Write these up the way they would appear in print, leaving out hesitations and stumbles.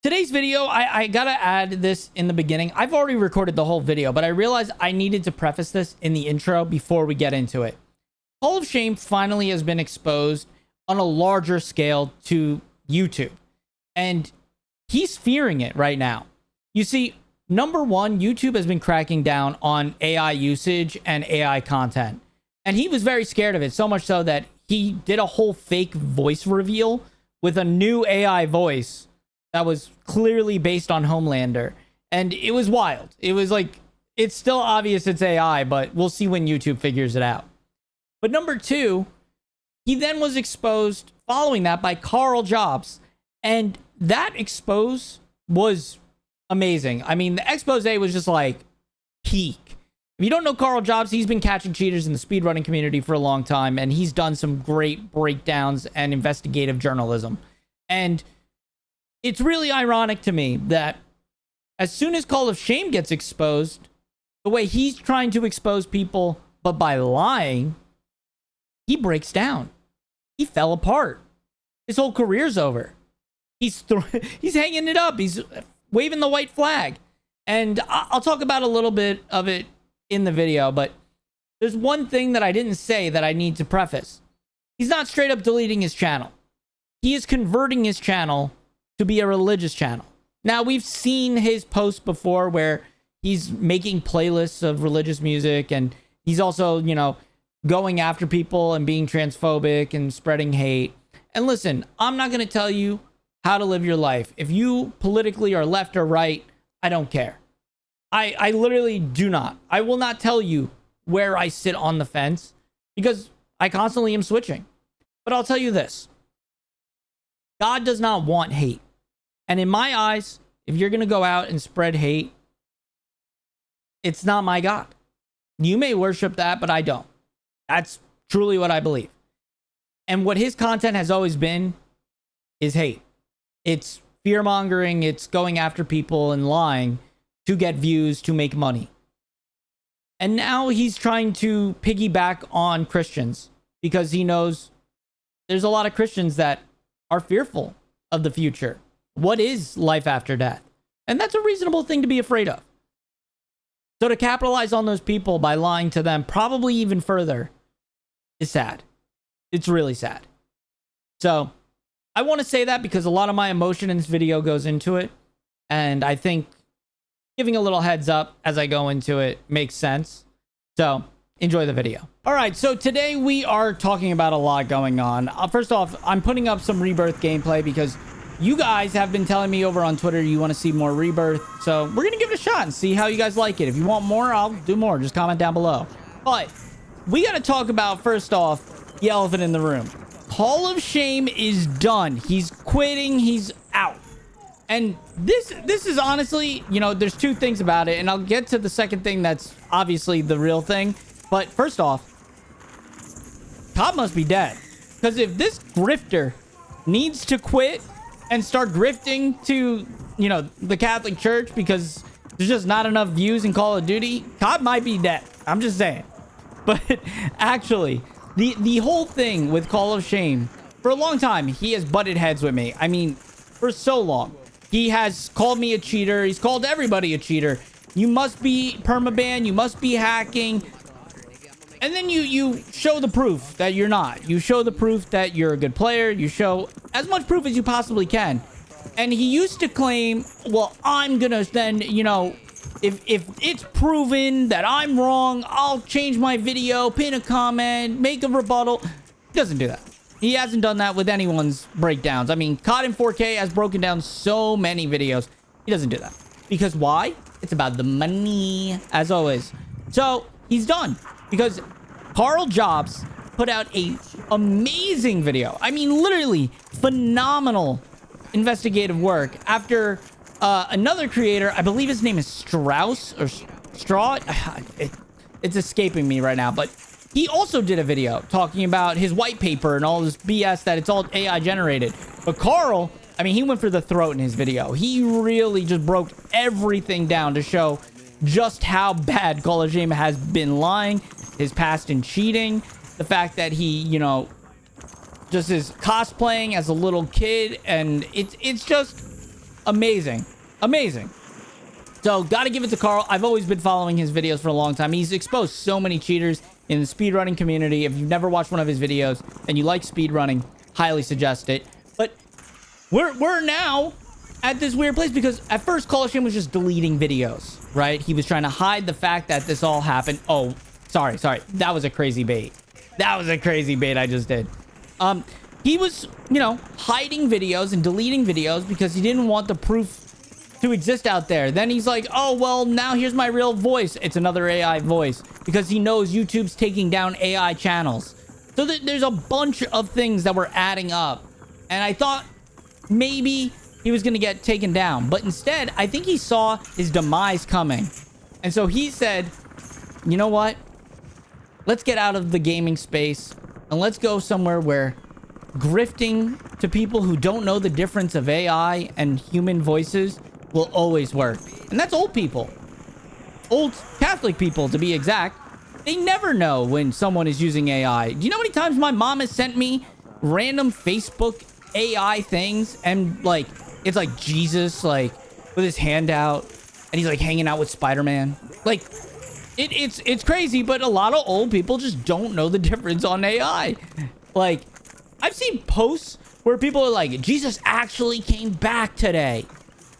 Today's video, I gotta add this in the beginning. I've already recorded the whole video, but I realized I needed to preface this in the intro before we get into it. Hall of Shame finally has been exposed on a larger scale to YouTube, and he's fearing it right now. You see, number one, YouTube has been cracking down on AI usage and AI content, and he was very scared of it, so much so that he did a whole fake voice reveal with a new AI voice that was clearly based on Homelander. And it was wild. It was like, it's still obvious it's AI, but we'll see when YouTube figures it out. But number two, he then was exposed following that by Karl Jobst. And that expose was amazing. I mean, the expose was just like peak. If you don't know Karl Jobst, he's been catching cheaters in the speedrunning community for a long time. And he's done some great breakdowns and investigative journalism. And it's really ironic to me that as soon as Hall of Shame gets exposed, the way he's trying to expose people, but by lying, he breaks down. He fell apart. His whole career's over. He's hanging it up. He's waving the white flag. And I'll talk about a little bit of it in the video, but there's one thing that I didn't say that I need to preface. He's not straight up deleting his channel. He is converting his channel to be a religious channel. Now, we've seen his posts before where he's making playlists of religious music, and he's also, you know, going after people and being transphobic and spreading hate. And listen, I'm not going to tell you how to live your life. If you politically are left or right, I don't care. I literally do not. I will not tell you where I sit on the fence because I constantly am switching. But I'll tell you this. God does not want hate. And in my eyes, if you're going to go out and spread hate, it's not my God. You may worship that, but I don't. That's truly what I believe. And what his content has always been is hate. It's fear-mongering. It's going after people and lying to get views, to make money. And now he's trying to piggyback on Christians because he knows there's a lot of Christians that are fearful of the future. What is life after death? And that's a reasonable thing to be afraid of. So to capitalize on those people by lying to them, probably even further, is sad. It's really sad. So I want to say that because a lot of my emotion in this video goes into it. And I think giving a little heads up as I go into it makes sense. So enjoy the video. All right, so today we are talking about a lot going on. First off, I'm putting up some Rebirth gameplay because you guys have been telling me over on Twitter you want to see more Rebirth. So we're going to give it a shot and see how you guys like it. If you want more, I'll do more. Just comment down below. But we got to talk about, first off, the elephant in the room. Hall of Shame is done. He's quitting. He's out. And this is honestly, you know, there's two things about it. And I'll get to the second thing that's obviously the real thing. But first off, Todd must be dead. Because if this grifter needs to quit and start grifting to, you know, the Catholic Church because there's just not enough views in Call of Duty, Todd might be dead. I'm just saying. But actually, the whole thing with Hall of Shame, for a long time, he has butted heads with me. I mean, for so long. He has called me a cheater. He's called everybody a cheater. You must be permaban. You must be hacking. And then you show the proof that you're not. You show the proof that you're a good player. You show as much proof as you possibly can. And he used to claim, well, I'm going to then, you know, if it's proven that I'm wrong, I'll change my video, pin a comment, make a rebuttal. He doesn't do that. He hasn't done that with anyone's breakdowns. I mean, Cod in 4K has broken down so many videos. He doesn't do that. Because why? It's about the money, as always. So he's done. Because Karl Jobst put out a amazing video. I mean, literally phenomenal investigative work after another creator, I believe his name is Strauss or Straw. It's escaping me right now, but he also did a video talking about his white paper and all this BS that it's all AI generated. But Karl, I mean, he went for the throat in his video. He really just broke everything down to show just how bad Hall of Shame has been lying, his past in cheating, the fact that he, you know, just is cosplaying as a little kid, and it's just Amazing. Amazing. So, gotta give it to Karl. I've always been following his videos for a long time. He's exposed so many cheaters in the speedrunning community. If you've never watched one of his videos and you like speedrunning, highly suggest it. But we're now at this weird place because at first Karl Jobst was just deleting videos, right? He was trying to hide the fact that this all happened. Oh, sorry. That was a crazy bait. That was a crazy bait I just did. He was, hiding videos and deleting videos because he didn't want the proof to exist out there. Then he's like, oh, well, now here's my real voice. It's another AI voice because he knows YouTube's taking down AI channels. So there's a bunch of things that were adding up. And I thought maybe he was going to get taken down. But instead, I think he saw his demise coming. And so he said, you know what? Let's get out of the gaming space and let's go somewhere where grifting to people who don't know the difference of AI and human voices will always work. And that's old people. Old Catholic people, to be exact. They never know when someone is using AI. Do you know how many times my mom has sent me random Facebook AI things and like it's like Jesus like with his hand out and he's like hanging out with Spider-Man? Like it's crazy, but a lot of old people just don't know the difference on AI. Like I've seen posts where people are like, Jesus actually came back today.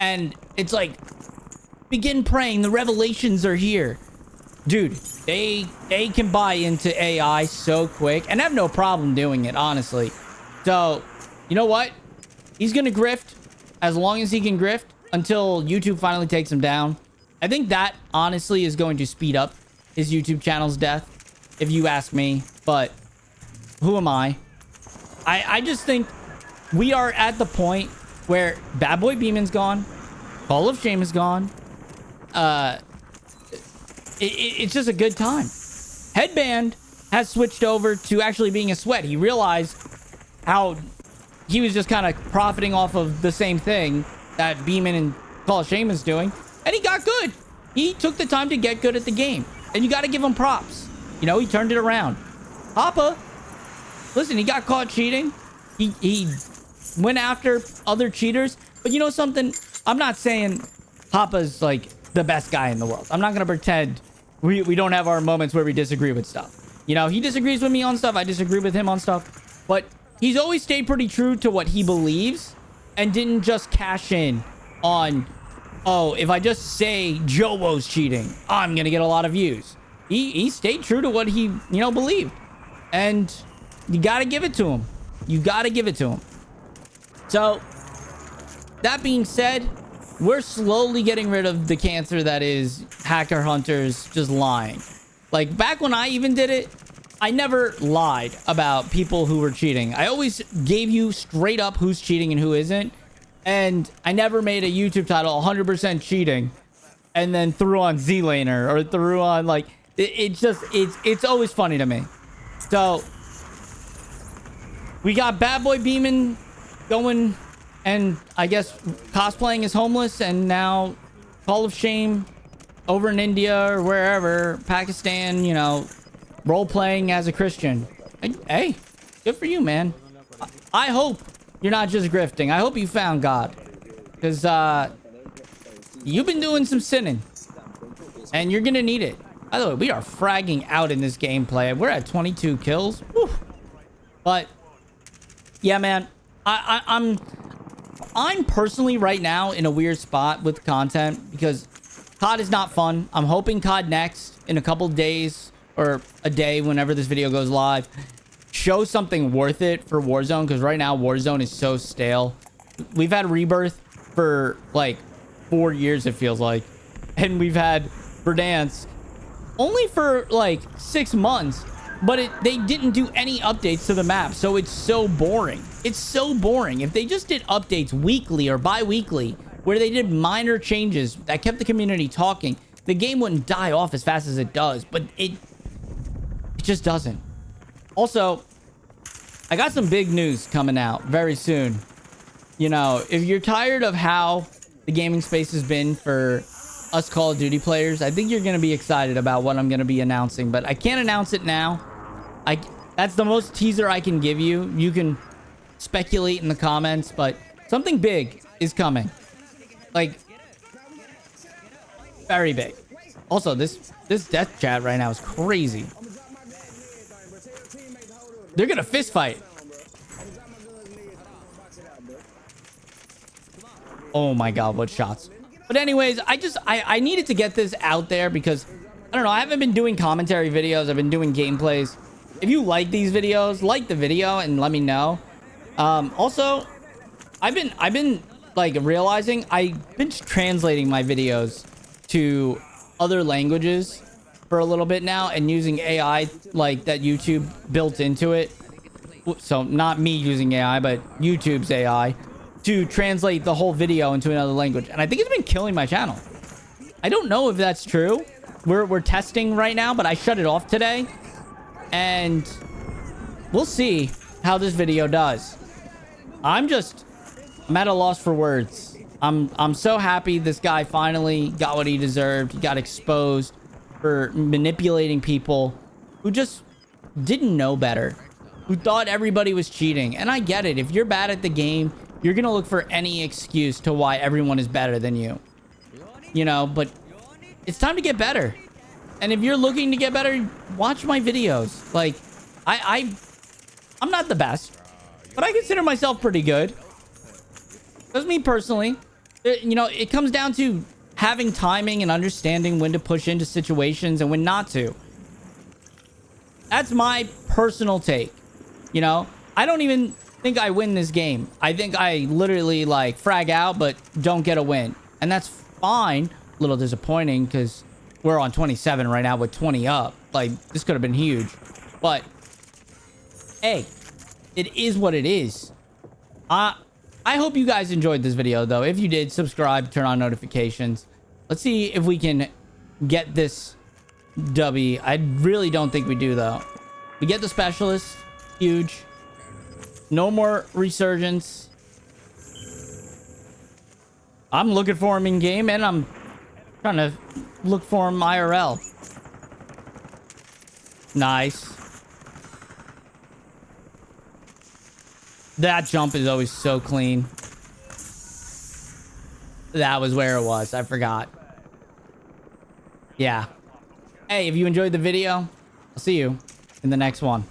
And it's like, begin praying. The revelations are here. Dude, they can buy into AI so quick. And I have no problem doing it, honestly. So, you know what? He's going to grift as long as he can grift until YouTube finally takes him down. I think that, honestly, is going to speed up his YouTube channel's death, if you ask me. But who am I? I just think we are at the point where Bad Boy Beeman's gone. Hall of Shame is gone. It's just a good time. Headband has switched over to actually being a sweat. He realized how he was just kind of profiting off of the same thing that Beeman and Hall of Shame is doing. And he got good. He took the time to get good at the game. And you got to give him props. He turned it around. Hoppa, listen, he got caught cheating. He went after other cheaters. But you know something? I'm not saying Hoppa's like the best guy in the world. I'm not going to pretend we don't have our moments where we disagree with stuff. He disagrees with me on stuff. I disagree with him on stuff. But he's always stayed pretty true to what he believes and didn't just cash in on, oh, if I just say Jowo's cheating, I'm going to get a lot of views. He stayed true to what he, believed. And you got to give it to him. You got to give it to him. So, that being said, we're slowly getting rid of the cancer that is hacker hunters just lying. Like, back when I even did it, I never lied about people who were cheating. I always gave you straight up who's cheating and who isn't. And I never made a YouTube title 100% cheating and then threw on Z-Laner or threw on, like, it's always funny to me. So, we got Bad Boy Beeman going and I guess cosplaying as homeless, and now Hall of Shame over in India or wherever, Pakistan, role-playing as a Christian. Hey, good for you, man. I hope you're not just grifting. I hope you found God. Because you've been doing some sinning. And you're going to need it. By the way, we are fragging out in this gameplay. We're at 22 kills. Woo. But, yeah, man. I'm personally right now in a weird spot with content because COD is not fun. I'm hoping COD next in a couple days or a day whenever this video goes live show something worth it for Warzone, because right now Warzone is so stale. We've had Rebirth for like 4 years, it feels like, and we've had Verdansk only for like 6 months, but they didn't do any updates to the map, so it's so boring. It's so boring. If they just did updates weekly or bi-weekly where they did minor changes that kept the community talking, the game wouldn't die off as fast as it does, but it just doesn't. Also, I got some big news coming out very soon. If you're tired of how the gaming space has been for us Call of Duty players, I think you're going to be excited about what I'm going to be announcing, but I can't announce it now. That's the most teaser I can give you. You can speculate in the comments, but something big is coming. Like, very big. Also, this death chat right now is crazy. They're gonna fist fight. Oh my god, what shots. But anyways, I needed to get this out there because I don't know, I haven't been doing commentary videos. I've been doing gameplays. If you like these videos, like the video and let me know. Also, I've been like realizing I've been translating my videos to other languages for a little bit now and using AI like that YouTube built into it. So not me using AI, but YouTube's AI to translate the whole video into another language. And I think it's been killing my channel. I don't know if that's true. We're testing right now, but I shut it off today. And we'll see how this video does. I'm at a loss for words. I'm so happy this guy finally got what he deserved. He got exposed for manipulating people who just didn't know better, who thought everybody was cheating. And I get it. If you're bad at the game, you're gonna look for any excuse to why everyone is better than you. You know, but it's time to get better. And if you're looking to get better, watch my videos. Like, I'm not the best, but I consider myself pretty good. That's me personally. You know, it comes down to having timing and understanding when to push into situations and when not to. That's my personal take. You know, I don't even think I win this game. I think I literally like frag out, but don't get a win. And that's fine. A little disappointing because we're on 27 right now with 20 up. Like, this could have been huge. But, hey, it is what it is. I hope you guys enjoyed this video, though. If you did, subscribe, turn on notifications. Let's see if we can get this W. I really don't think we do, though. We get the specialist. Huge. No more resurgence. I'm looking for him in game, and I'm trying to look for him IRL. Nice. That jump is always so clean. That was where it was. I forgot. Yeah. Hey, if you enjoyed the video, I'll see you in the next one.